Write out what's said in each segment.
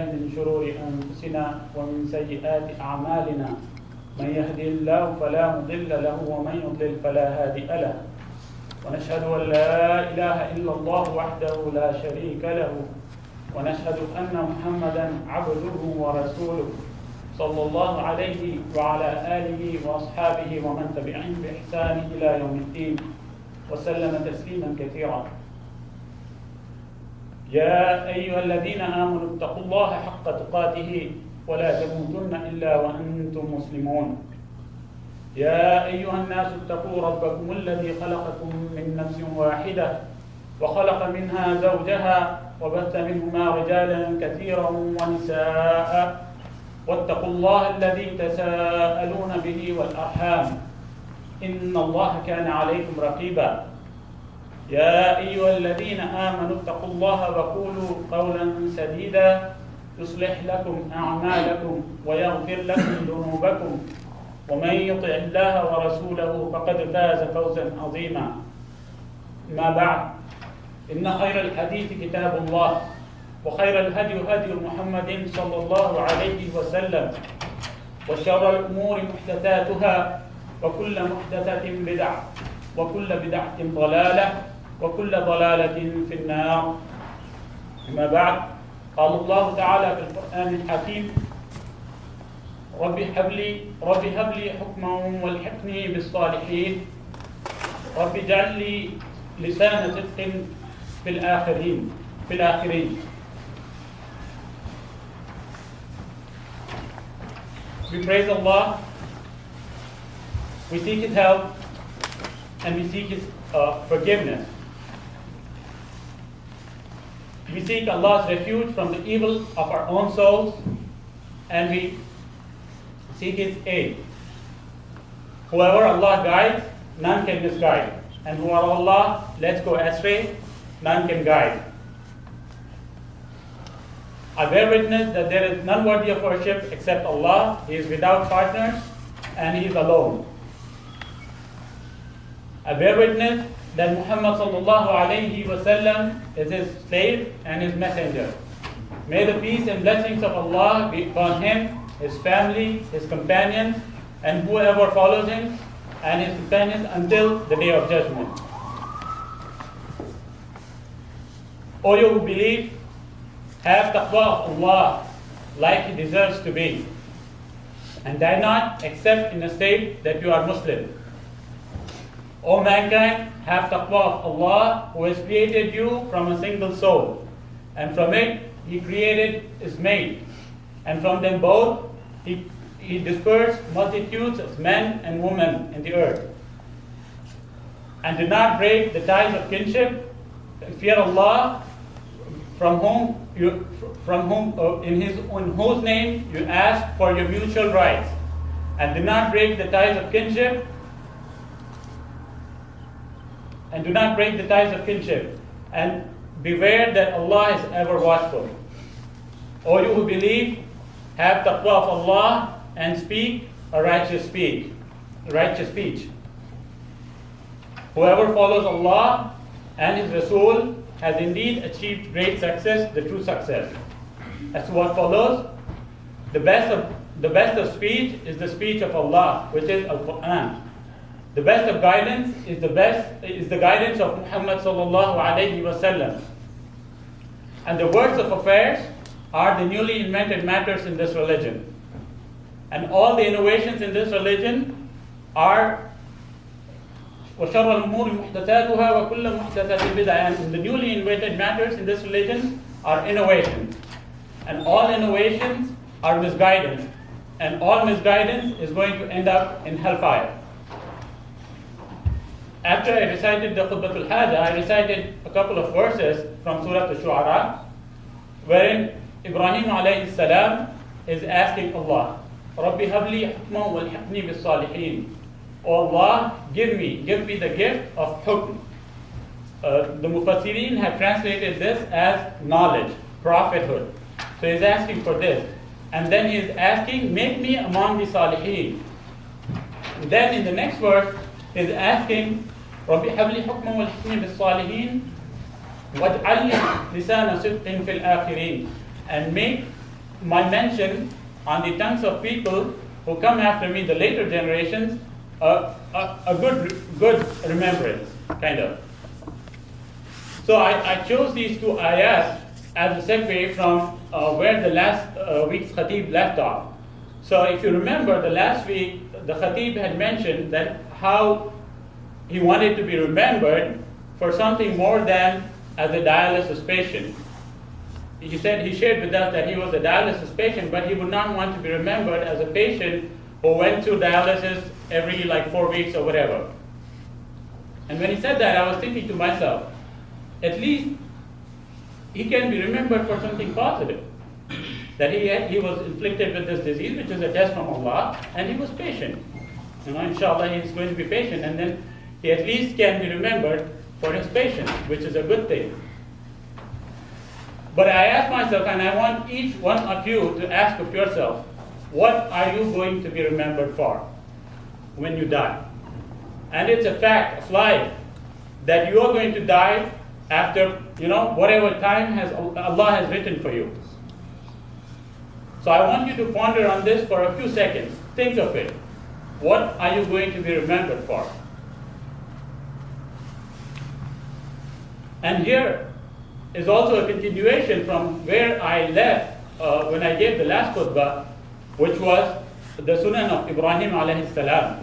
من شرور أنفسنا ومن سيئات أعمالنا من يهدي الله فلا مضل له ومن يضلل فلا هادي له ونشهد أن لا إله إلا الله وحده لا شريك له ونشهد أن محمدا عبده ورسوله صلى الله عليه وعلى آله وأصحابه ومن تبعهم بإحسان إلى يوم الدين وسلم تسليما كثيرا. يا أيها الذين آمنوا اتقوا الله حق تقاته ولا تموتن إلا وأنتم مسلمون. يا أيها الناس اتقوا ربكم الذي خلقكم من نفس واحدة وخلق منها زوجها وبث منهما رجالا كثيرا ونساء واتقوا الله الذي تساءلون به والأرحام إن الله كان عليكم رقيبا. يا أيها الذين آمنوا اتقوا الله وقولوا قولا سديدا يصلح لكم أعمالكم ويغفر لكم ذنوبكم ومن يطع الله ورسوله فقد فاز فوزا عظيما. ما بعد، إن خير الحديث كتاب الله وخير الهدي هدي محمد صلى الله عليه وسلم وشر الأمور محدثاتها وكل محدثة بدعة وكل بدعة ضلالة وكل ضلالة في النار. أما بعد، قال الله تعالى في القرآن الحكيم: رب هب لي حكما والحقني بالصالحين رب اجعل لي لسان صدق في الآخرين. We praise Allah, we seek His help, and we seek His forgiveness. We seek Allah's refuge from the evil of our own souls, and we seek His aid. Whoever Allah guides, none can misguide, and whoever Allah lets go astray, none can guide. I bear witness that there is none worthy of worship except Allah. He is without partners, and He is alone. I bear witness that Muhammad sallallahu alayhi wasallam is His slave and His messenger. May the peace and blessings of Allah be upon Him, His family, His companions, and whoever follows Him and His companions until the Day of Judgment. O you who believe, have taqwa of Allah like He deserves to be, and die not except in a state that you are Muslim. O mankind, have taqwa of Allah, who has created you from a single soul, and from it He created His mate, and from them both He dispersed multitudes of men and women in the earth. And do not break the ties of kinship, and fear Allah, in whose name you ask for your mutual rights. And do not break the ties of kinship. And beware that Allah is ever watchful. O you who believe, have taqwa of Allah and speak a righteous speech. Whoever follows Allah and His Rasul has indeed achieved great success, the true success. As to what follows, the best of speech is the speech of Allah, which is Al-Quran. The best of guidance is the guidance of Muhammad sallallahu alayhi wasallam. And the worst of affairs are the newly invented matters in this religion. And all the innovations in this religion are وَشَرَّ الْأُمُورِ مُحْدَثَاتُهَا وَكُلَّ مُحْدَثَةٍ بِدْعَةٍ. And the newly invented matters in this religion are innovations. And all innovations are misguidance. And all misguidance is going to end up in hellfire. After I recited the Khutbatul Haja, I recited a couple of verses from Surah Al-Shu'ara, wherein Ibrahim alayhi salam is asking Allah, Rabbi habli hukman wal haqni bis salihin. O Allah, give me the gift of hukm. The Mufassirin have translated this as knowledge, prophethood. So he's asking for this. And then he's asking, make me among the salihin. Then in the next verse, he's asking, Rabbi habli hukman wal haqni bis salihin waj'al li lisana sidqin fil akhirin. And make my mention on the tongues of people who come after me, the later generations, a good remembrance, kind of. So I chose these two ayat as a segue from where the last week's khatib left off. So if you remember, the last week, the khatib had mentioned that how he wanted to be remembered for something more than as a dialysis patient. He said, he shared with us that he was a dialysis patient, but he would not want to be remembered as a patient who went through dialysis every 4 weeks or whatever. And when he said that, I was thinking to myself, at least he can be remembered for something positive. That he was inflicted with this disease, which is a test from Allah, and he was patient. Inshallah, he is going to be patient, and then he at least can be remembered for his patience, which is a good thing. But I ask myself, and I want each one of you to ask of yourself, what are you going to be remembered for when you die? And it's a fact of life that you are going to die after, whatever time Allah has written for you. So I want you to ponder on this for a few seconds. Think of it. What are you going to be remembered for? And here is also a continuation from where I left when I gave the last khutbah, which was the Sunan of Ibrahim alayhi salam.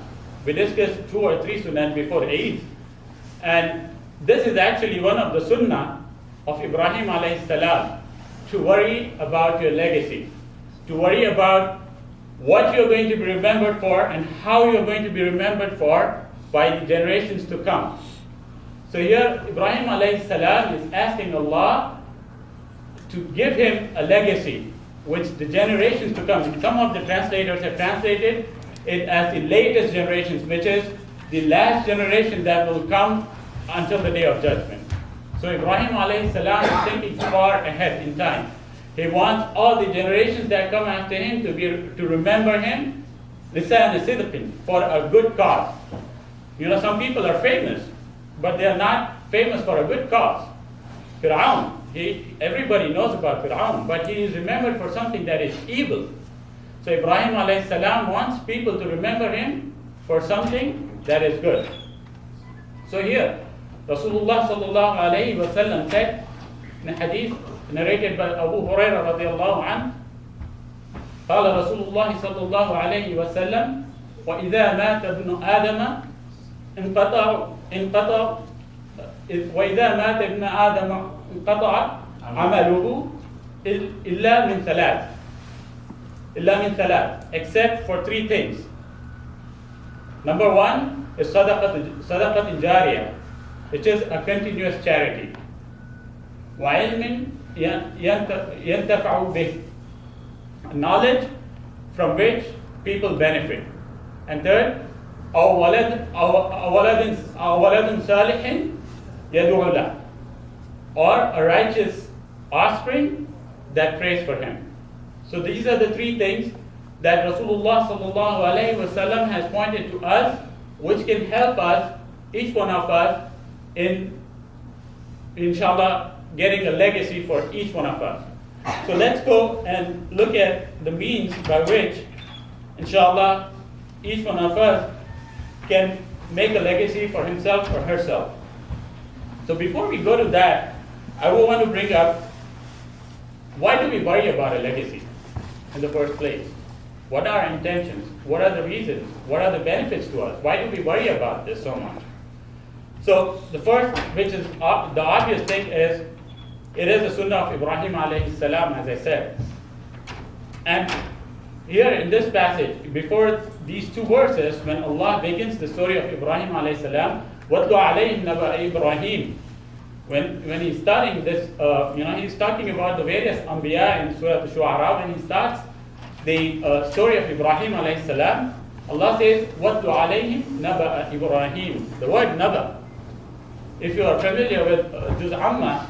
We discussed 2 or 3 Sunan before Eid. And this is actually one of the Sunnah of Ibrahim alayhi salam, to worry about your legacy, to worry about what you're going to be remembered for and how you're going to be remembered for by the generations to come. So here, Ibrahim alayhi salam is asking Allah to give him a legacy, which the generations to come. Some of the translators have translated it as the latest generations, which is the last generation that will come until the day of judgment. So Ibrahim alayhi salam is thinking far ahead in time. He wants all the generations that come after him to remember him, lisan sidqin, for a good cause. Some people are famous, but they are not famous for a good cause. Fir'aun, everybody knows about Fir'aun, but he is remembered for something that is evil. So Ibrahim alayhi salam wants people to remember him for something that is good. So here, Rasulullah sallallahu alayhi wa sallam said in a hadith narrated by Abu Hurairah radiallahu anhu, قال رسول الله صلى الله عليه وسلم وإذا مات ابن آدم انقطع وإذا مات ابن آدم انقطع عمله إلا من ثلاث, except for 3 things. Number 1 is sadaqat jariyah, which is a continuous charity. وعلم ينتفع به, knowledge from which people benefit. And third, أو ولد صالح يدعو له, or a righteous offspring that prays for him. So these are the 3 things that Rasulullah sallallahu alaihi wasallam has pointed to us, which can help us, each one of us, in inshallah getting a legacy for each one of us. So let's go and look at the means by which, inshallah, each one of us can make a legacy for himself or herself. So before we go to that, I will want to bring up, why do we worry about a legacy in the first place? What are our intentions? What are the reasons? What are the benefits to us? Why do we worry about this so much? So the first, which is the obvious thing, is it is a sunnah of Ibrahim alayhi salam, as I said. And here in this passage, before these 2 verses, when Allah begins the story of Ibrahim alayhi salam, وَاتْلُ عَلَيْهِمْ نَبَأَ إِبْرَاهِيمَ, when he's starting this, he's talking about the various Anbiya in Surah Al-Shu'ara. When he starts the story of Ibrahim alayhi salam, Allah says, وَاتْلُ عَلَيْهِمْ نَبَأَ إِبْرَاهِيمَ. The word Naba, if you are familiar with Jummah,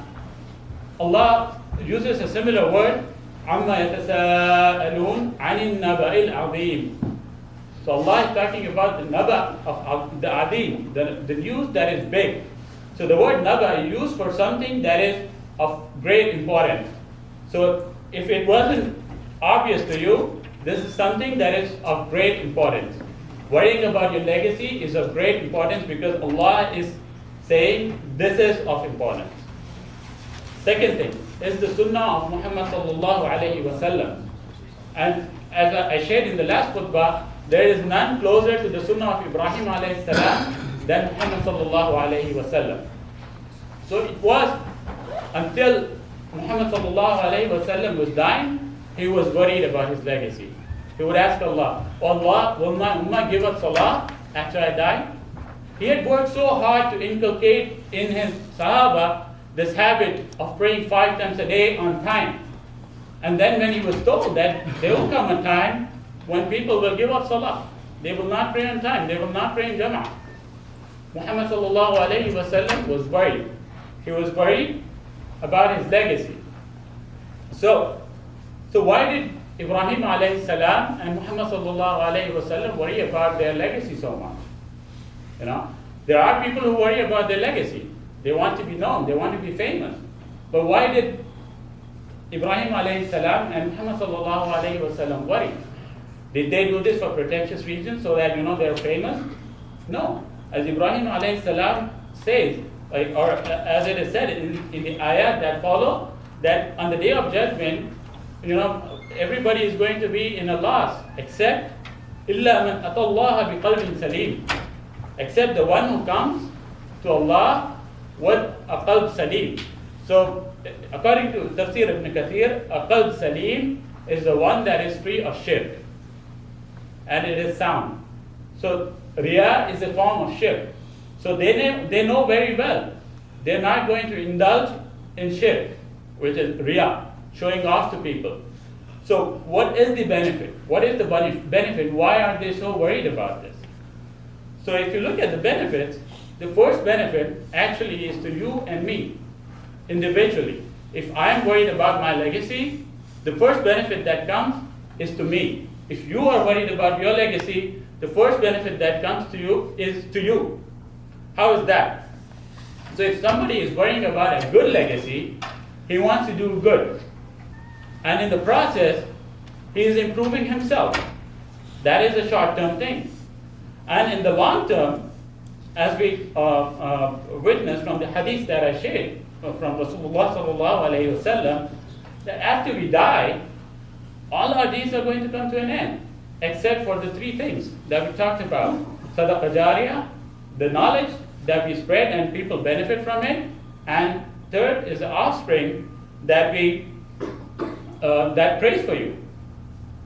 Allah uses a similar word, عَمَّا يَتَسَاءَلُونَ عَنِ النَّبَأِ الْعَظِيمِ. So Allah is talking about the Naba of the Adim, the news that is big. So the word Naba is used for something that is of great importance. So if it wasn't obvious to you, this is something that is of great importance. Worrying about your legacy is of great importance because Allah is saying this is of importance. Second thing is the sunnah of Muhammad sallallahu alayhi wa sallam. And as I shared in the last khutbah, there is none closer to the sunnah of Ibrahim alayhi salam than Muhammad sallallahu alayhi wa sallam. So it was until Muhammad sallallahu alayhi wa sallam was dying, he was worried about his legacy. He would ask Allah, Allah, will my ummah give us salah after I die? He had worked so hard to inculcate in his Sahaba this habit of praying 5 times a day on time. And then when he was told that there will come a time when people will give up salah, they will not pray on time, they will not pray in Jummah. Muhammad sallallahu alayhi wa sallam was worried. He was worried about his legacy. So why did Ibrahim alayhi salam and Muhammad sallallahu alayhi wa sallam worry about their legacy so much? You know, there are people who worry about their legacy. They want to be known, they want to be famous. But why did Ibrahim alayhi salam and Muhammad sallallahu alayhi wa sallam worry? Did they do this for pretentious reasons so that they're famous? No. As Ibrahim alayhi salam says, or as it is said in the ayat that follow, that on the day of judgment, everybody is going to be in a loss except إِلَّا مَنْ أَتَى اللَّهَ بِقَلْبٍ سَلِيمٍ, except the one who comes to Allah with a qalb salim. So according to Tafsir ibn Kathir, a qalb salim is the one that is free of shirk and it is sound. So riya is a form of shirk. So they know very well they're not going to indulge in shirk, which is riya, showing off to people. So what is the benefit? What is the benefit? Why are they so worried about this? So if you look at the benefits, the first benefit actually is to you and me, individually. If I'm worried about my legacy, the first benefit that comes is to me. If you are worried about your legacy, the first benefit that comes to you is to you. How is that? So if somebody is worrying about a good legacy, he wants to do good. And in the process, he is improving himself. That is a short-term thing. And in the long term, as we witnessed from the hadith that I shared from Rasulullah sallallahu alayhi wa sallam, that after we die, all our deeds are going to come to an end, except for the 3 things that we talked about. Sadaqah jariyah, the knowledge that we spread and people benefit from it, and third is the offspring that that prays for you.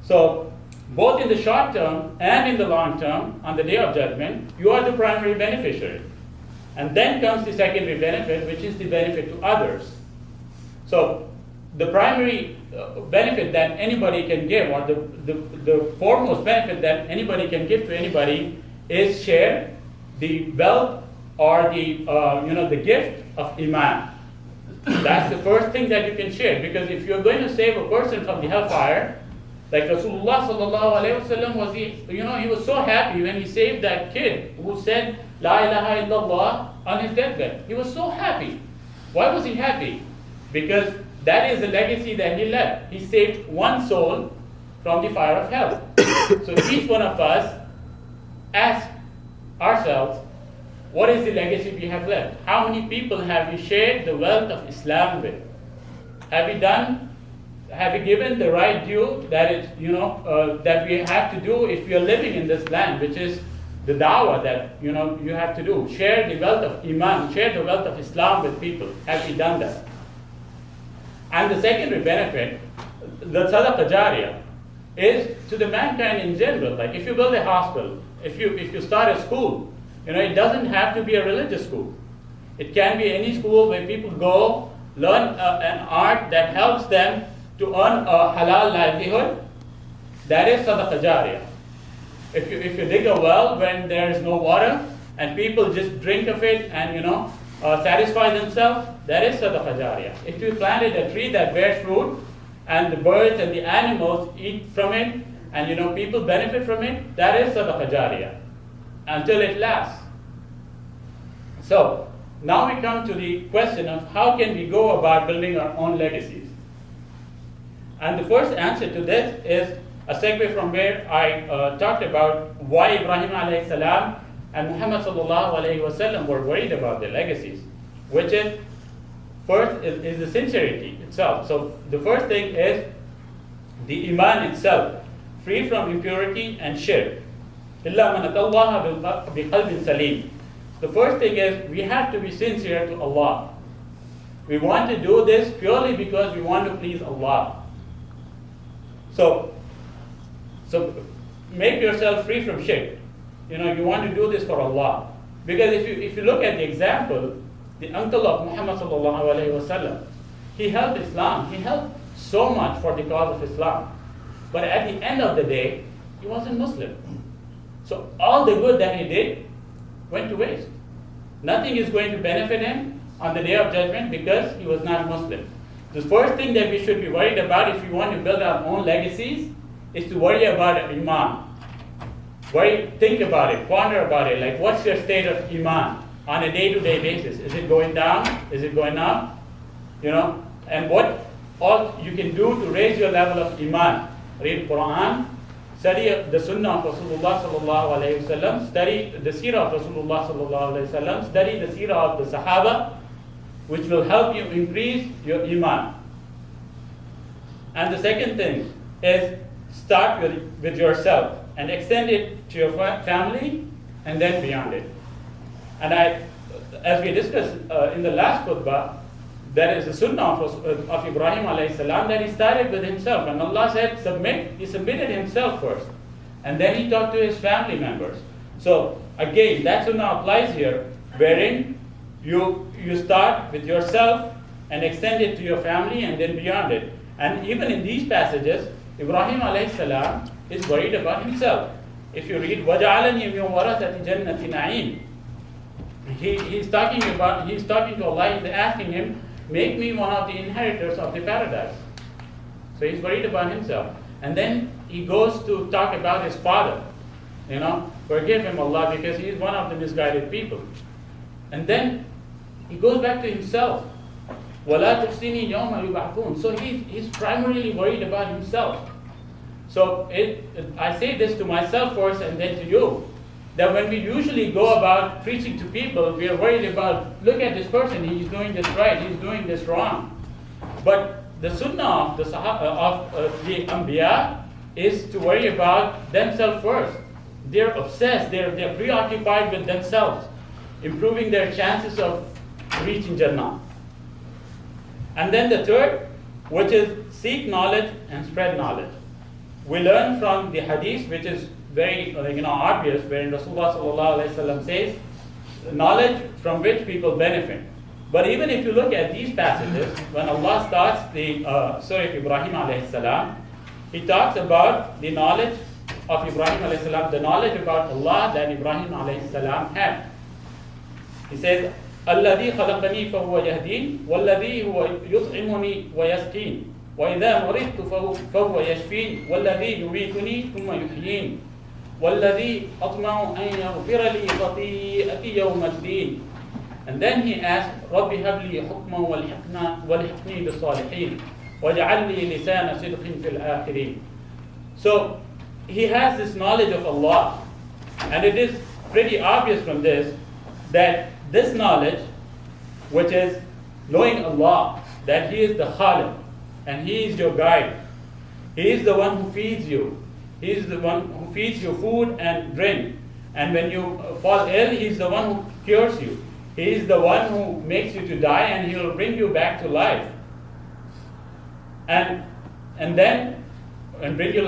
So both in the short term and in the long term, on the day of judgment, you are the primary beneficiary. And then comes the secondary benefit, which is the benefit to others. So the primary benefit that anybody can give, or the foremost benefit that anybody can give to anybody, is share the wealth or the gift of iman. That's the first thing that you can share, because if you're going to save a person from the hellfire, like Rasulullah sallallahu alaihi wasallam was, he was so happy when he saved that kid who said La ilaha illallah on his deathbed. He was so happy. Why was he happy? Because that is the legacy that he left. He saved one soul from the fire of hell. So each one of us ask ourselves, what is the legacy we have left? How many people have we shared the wealth of Islam with? Have we given the right due that that we have to do if we are living in this land, which is the dawah that you have to do. Share the wealth of iman, share the wealth of Islam with people. Have we done that? And the secondary benefit, the sadaqah jariyah, is to the mankind in general. Like if you build a hospital, if you start a school, it doesn't have to be a religious school. It can be any school where people go learn an art that helps them to earn a halal livelihood. That is sadaqah jariyah. If you dig a well when there is no water and people just drink of it and satisfy themselves, that is sadaqah jariyah. If you planted a tree that bears fruit and the birds and the animals eat from it and people benefit from it, that is sadaqah jariyah until it lasts. So now we come to the question of how can we go about building our own legacies. And the first answer to this is a segue from where I talked about why Ibrahim alayhi salam and Muhammad sallallahu alayhi wasallam were worried about their legacies, which is first is the sincerity itself. So the first thing is the iman itself, free from impurity and shirk. إِلَّا مَنْ أَتَى اللَّهَ بِقَلْبٍ سَلِيمٍ. The first thing is we have to be sincere to Allah. We want to do this purely because we want to please Allah. So make yourself free from shirk. You want to do this for Allah. Because if you look at the example, the uncle of Muhammad sallallahu alaihi wasallam, he helped Islam. He helped so much for the cause of Islam. But at the end of the day, he wasn't Muslim. So all the good that he did went to waste. Nothing is going to benefit him on the day of judgment because he was not Muslim. The first thing that we should be worried about if we want to build our own legacies is to worry about Iman. Think about it, ponder about it. Like, what's your state of Iman on a day-to-day basis? Is it going down? Is it going up? And what all you can do to raise your level of Iman. Read Quran, study the Sunnah of Rasulullah sallallahu alayhi wasallam, study the Seerah of Rasulullah sallallahu alayhi wasallam, study the Seerah of the Sahaba, which will help you increase your Iman. And the second thing is start with yourself and extend it to your family and then beyond it. And as we discussed in the last khutbah, there is a sunnah of Ibrahim alayhi salam that he started with himself. And Allah said, submit. He submitted himself first. And then he talked to his family members. So again, that sunnah applies here, wherein you start with yourself and extend it to your family and then beyond it. And even in these passages, Ibrahim alayhi salam is worried about himself. If you read, وَجَعَلَنِي مِنْ وَرَثَةِ جَنَّةِ نَعِيمٍ, he's talking to Allah, he's asking him, make me one of the inheritors of the paradise. So he's worried about himself. And then he goes to talk about his father. Forgive him, Allah, because he is one of the misguided people. And then he goes back to himself. وَلَا تُخْزِنِي يَوْمَ يُبْعَثُونَ. So he's primarily worried about himself. So I say this to myself first and then to you, that when we usually go about preaching to people, we are worried about, look at this person, he's doing this right, he's doing this wrong. But the sunnah of the Anbiya is to worry about themselves first. They're obsessed, they're preoccupied with themselves, improving their chances of reaching Jannah. And then the third, which is seek knowledge and spread knowledge. We learn from the hadith, which is very obvious, wherein Rasulullah sallallahu alaihi wasallam says, knowledge from which people benefit. But even if you look at these passages, when Allah starts the Surah of Ibrahim alayhi salam, He talks about the knowledge of Ibrahim alayhi salam, the knowledge about Allah that Ibrahim alayhi salam had. He says, الذي خلقني فهو يهدين والذي هو يطعمني ويسقين وإذا مرضت فهو يشفين والذي يميتني ثم يحيين والذي أطمع أن يغفر لي خطيئتي يوم الدين. And then he asked, رب هب لي حكما والحقني بالصالحين واجعل لي لسان صدق في الآخرين. So he has this knowledge of Allah, and it is pretty obvious from this that this knowledge, which is knowing Allah, that He is the Khaliq and He is your guide. He is the one who feeds you. He is the one who feeds you food and drink. And when you fall ill, He is the one who cures you. He is the one who makes you to die, and He will bring you back to life. And bring you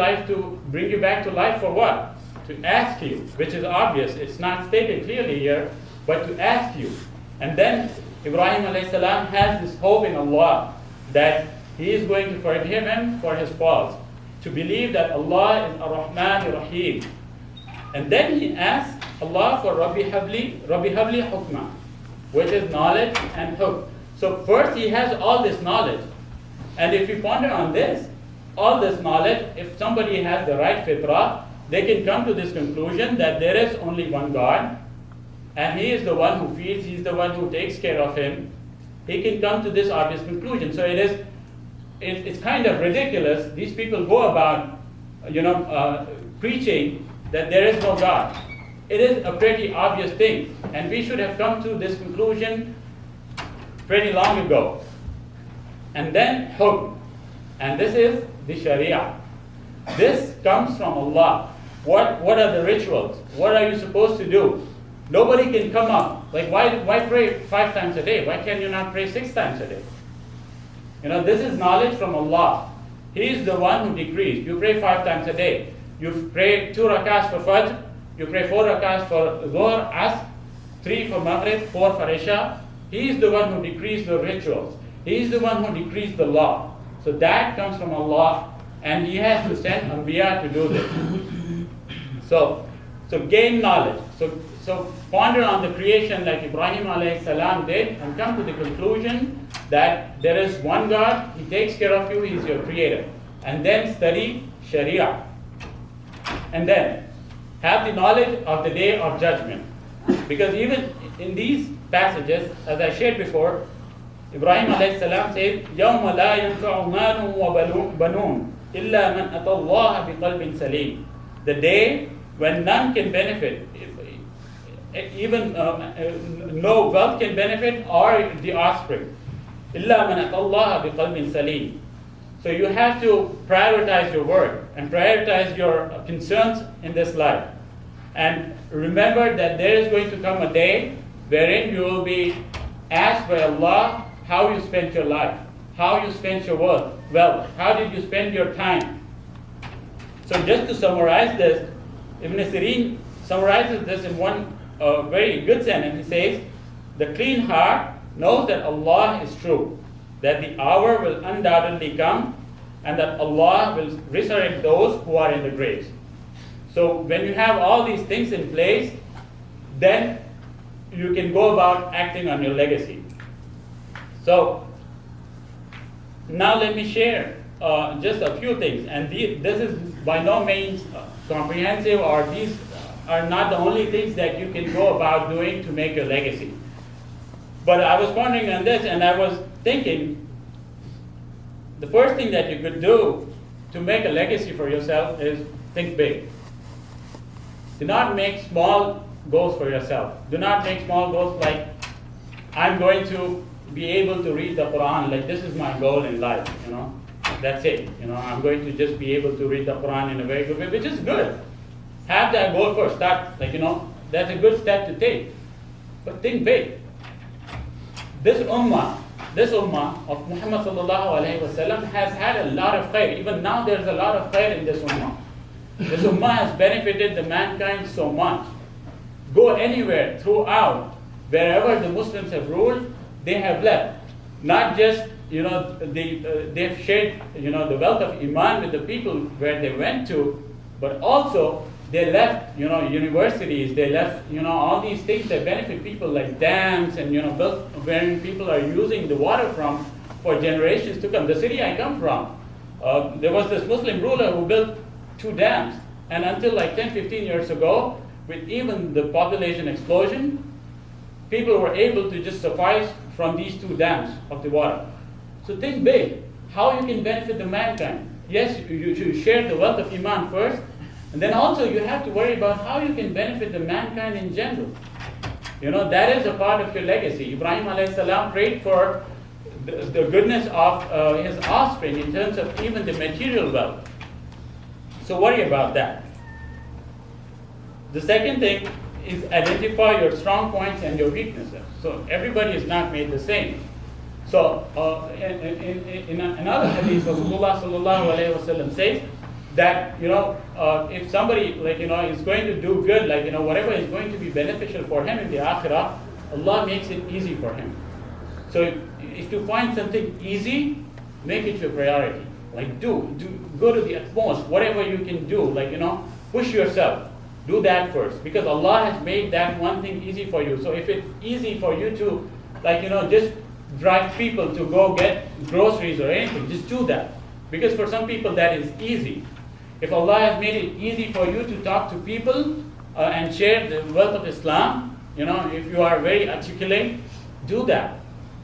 back to life for what? To ask you, which is obvious. It's not stated clearly here, but to ask you. And then Ibrahim alayhi salam has this hope in Allah that He is going to forgive him for his faults, to believe that Allah is Ar-Rahman Ar-Rahim. And then he asks Allah for Rabbi Habli Hukma, which is knowledge and hukm. So first he has all this knowledge. And if you ponder on this, all this knowledge, if somebody has the right fitrah, they can come to this conclusion that there is only one God, and He is the one who feeds, He is the one who takes care of him. He can come to this obvious conclusion. So it is it's kind of ridiculous. These people go about, preaching that there is no God. It is a pretty obvious thing, and we should have come to this conclusion pretty long ago. And then hukm, and this is the Sharia. This comes from Allah. What are the rituals? What are you supposed to do? Nobody can come up. Like, why pray 5 times a day? Why can you not pray 6 times a day? This is knowledge from Allah. He is the one who decrees. You pray 5 times a day. You pray 2 rakats for Fajr. You pray 4 rakats for Dhuhr, Asr, 3 for Maghrib, 4 for Isha. He is the one who decrees the rituals. He is the one who decrees the law. So that comes from Allah, and He has to send Anbiya to do this. So gain knowledge. So ponder on the creation like Ibrahim alayhi salam did, and come to the conclusion that there is one God, He takes care of you, He is your creator. And then study Sharia. And then have the knowledge of the day of judgment. Because even in these passages, as I shared before, Ibrahim alayhi salam said, يَوْمَ لَا يَنْفَعُ مَالٌ وَبَنُونَ إِلَّا مَنْ أَتَى اللَّهَ بِقَلْبٍ سَلِيمٍ. The day when none can benefit, even no wealth can benefit, or the offspring. إِلَّا مَنْ أَتَى اللَّهَ بِقَلْبٍ سَلِيمٍ. So you have to prioritize your work and prioritize your concerns in this life. And remember that there is going to come a day wherein you will be asked by Allah how you spent your life, how you spent your wealth, how did you spend your time. So just to summarize this, Ibn Sirin summarizes this in one very good sentence. He says, the clean heart knows that Allah is true, that the hour will undoubtedly come, and that Allah will resurrect those who are in the graves. So when you have all these things in place, then you can go about acting on your legacy. So now let me share just a few things, and this is by no means comprehensive, or these are not the only things that you can go about doing to make your legacy. But I was pondering on this, and I was thinking, the first thing that you could do to make a legacy for yourself is think big. Do not make small goals for yourself. Do not make small goals like, I'm going to be able to read the Quran, like this is my goal in life, that's it. I'm going to just be able to read the Quran in a very good way, which is good. Have that goal first. Start, that's a good step to take. But think big. This ummah of Muhammad sallallahu alayhi wasallam has had a lot of khair. Even now there's a lot of khair in this ummah. This ummah has benefited the mankind so much. Go anywhere throughout, wherever the Muslims have ruled, they have left. Not just, they've shared, the wealth of iman with the people where they went to, but also they left, universities, they left, all these things that benefit people like dams and, built where people are using the water from for generations to come. The city I come from, there was this Muslim ruler who built 2 dams. And until like 10, 15 years ago, with even the population explosion, people were able to just suffice from these 2 dams of the water. So think big, how you can benefit the mankind. Yes, you should share the wealth of iman first, and then also you have to worry about how you can benefit the mankind in general. That is a part of your legacy. Ibrahim alayhi salam prayed for the goodness of his offspring in terms of even the material wealth. So worry about that. The second thing is identify your strong points and your weaknesses. So everybody is not made the same. So in another hadith, Rasulullah sallallahu alayhi wasallam says that if somebody is going to do good, whatever is going to be beneficial for him in the akhirah, Allah makes it easy for him. So if you find something easy, make it your priority. Go to the utmost, whatever you can do. Push yourself. Do that first, because Allah has made that one thing easy for you. So if it's easy for you to, just drive people to go get groceries or anything, just do that. Because for some people that is easy. If Allah has made it easy for you to talk to people and share the wealth of Islam, if you are very articulate, do that.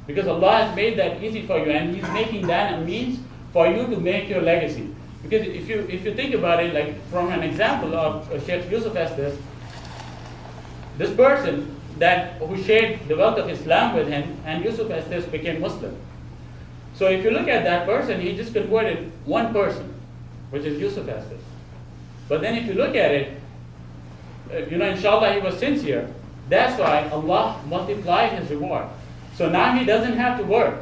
Because Allah has made that easy for you, and He's making that a means for you to make your legacy. Because if you think about it, like from an example of Sheikh Yusuf Estes, this person who shared the wealth of Islam with him, and Yusuf Estes became Muslim. So if you look at that person, he just converted one person, which is Yusuf Estes. But then if you look at it, inshallah he was sincere. That's why Allah multiplied his reward. So now he doesn't have to work.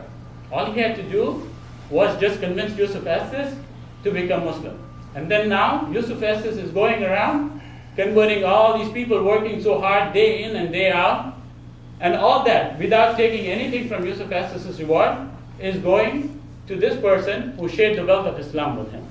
All he had to do was just convince Yusuf Estes to become Muslim. And then now Yusuf Estes is going around converting all these people working so hard day in and day out. And all that without taking anything from Yusuf Estes' reward is going to this person who shared the wealth of Islam with him.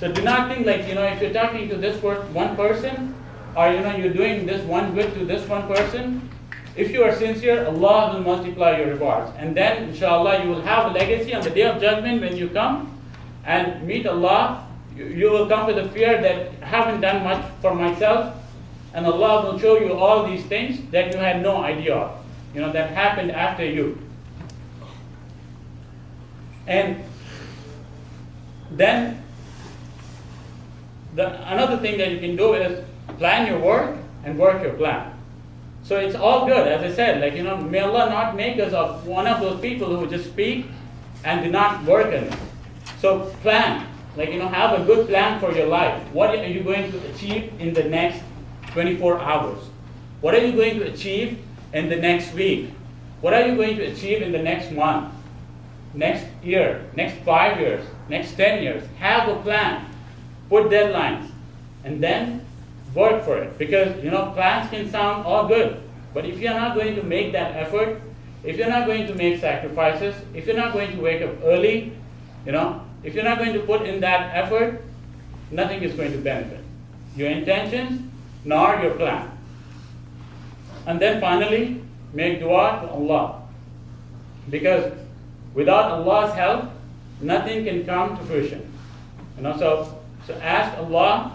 So do not think like, if you're talking to this one person, or you're doing this one good to this one person, if you are sincere, Allah will multiply your rewards. And then, inshallah, you will have a legacy on the Day of Judgment when you come and meet Allah. You will come with the fear that I haven't done much for myself, and Allah will show you all these things that you had no idea of, that happened after you. And then another thing that you can do is plan your work and work your plan. So it's all good, as I said, may Allah not make us of one of those people who just speak and do not work on it. So plan, have a good plan for your life. What are you going to achieve in the next 24 hours? What are you going to achieve in the next week? What are you going to achieve in the next month, next year, next 5 years, next 10 years? Have a plan, put deadlines, and then work for it. Because plans can sound all good, but if you're not going to make that effort, if you're not going to make sacrifices, if you're not going to wake up early, if you're not going to put in that effort, nothing is going to benefit your intentions nor your plan. And then finally, make dua to Allah, because without Allah's help, nothing can come to fruition. So ask Allah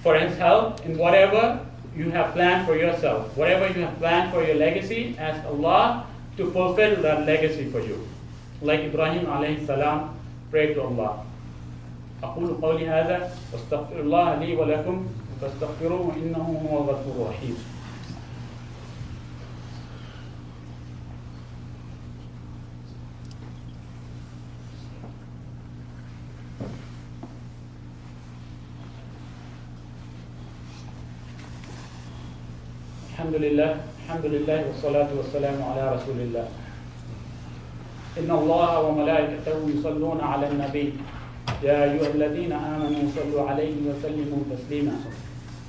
for His help in whatever you have planned for yourself, whatever you have planned for your legacy. Ask Allah to fulfill that legacy for you. Like Ibrahim alayhi salam prayed to Allah. أقول قولي هذا واستغفر الله لي ولكم فاستغفروه إنه هو الغفور الرحيم. الحمد لله والصلاة والسلام على رسول الله. إن الله وملائكته يصلون على النبي يا أيها الذين آمنوا صلوا عليه وسلموا تسليما.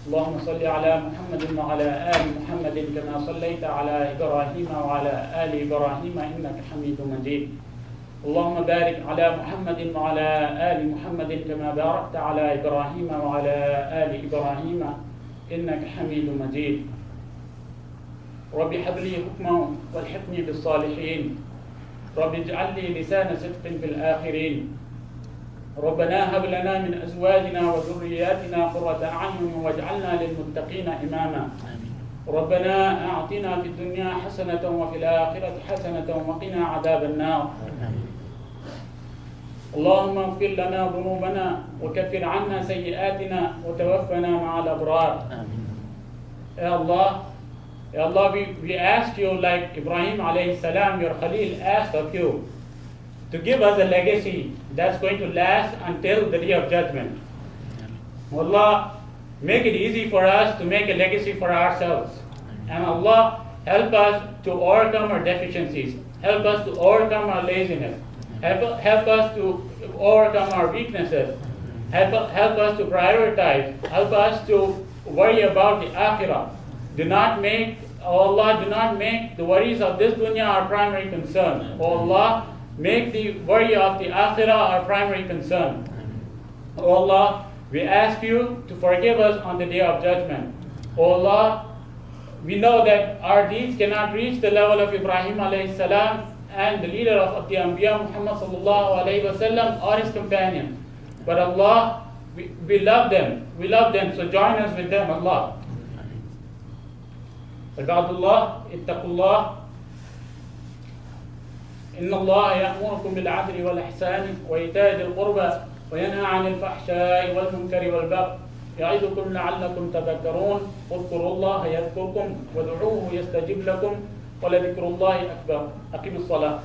اللهم صل على محمد وعلى آل محمد كما صليت على إبراهيم وعلى آل إبراهيم إنك حميد مجيد. اللهم بارك على محمد وعلى آل محمد كما باركت على إبراهيم وعلى آل إبراهيم إنك حميد مجيد. رب هب لي حكما والحقني بالصالحين. رب اجعل لي لسان صدق في الآخرين. ربنا هب لنا من أزواجنا وذرياتنا قرة أعين واجعلنا للمتقين إماما. ربنا أعطنا في الدنيا حسنة وفي الآخرة حسنة وقنا عذاب النار. اللهم اغفر لنا ذنوبنا وكفر عنا سيئاتنا وتوفنا مع الأبرار. Ya Allah, we ask you, like Ibrahim alayhi salam, your Khalil, asked of you to give us a legacy that's going to last until the Day of Judgment. Allah, make it easy for us to make a legacy for ourselves. And Allah, help us to overcome our deficiencies. Help us to overcome our laziness. Help us to overcome our weaknesses. Help us to prioritize. Help us to worry about the akhirah. Do not make the worries of this dunya our primary concern. O Allah, make the worry of the akhirah our primary concern. O Allah, we ask you to forgive us on the Day of Judgment. O Allah, we know that our deeds cannot reach the level of Ibrahim alayhi salam and the leader of the Anbiya Muhammad sallallahu alayhi wa sallam or his companions. But Allah, we love them. We love them, so join us with them, Allah. عباد الله اتقوا الله إن الله يأمركم بالعدل والإحسان وإيتاء ذي القربى وينهى عن الفحشاء والمنكر والبغي يعظكم لعلكم تذكرون اذكروا الله يذكركم وادعوه يستجب لكم ولذكر الله أكبر. أقم الصلاة.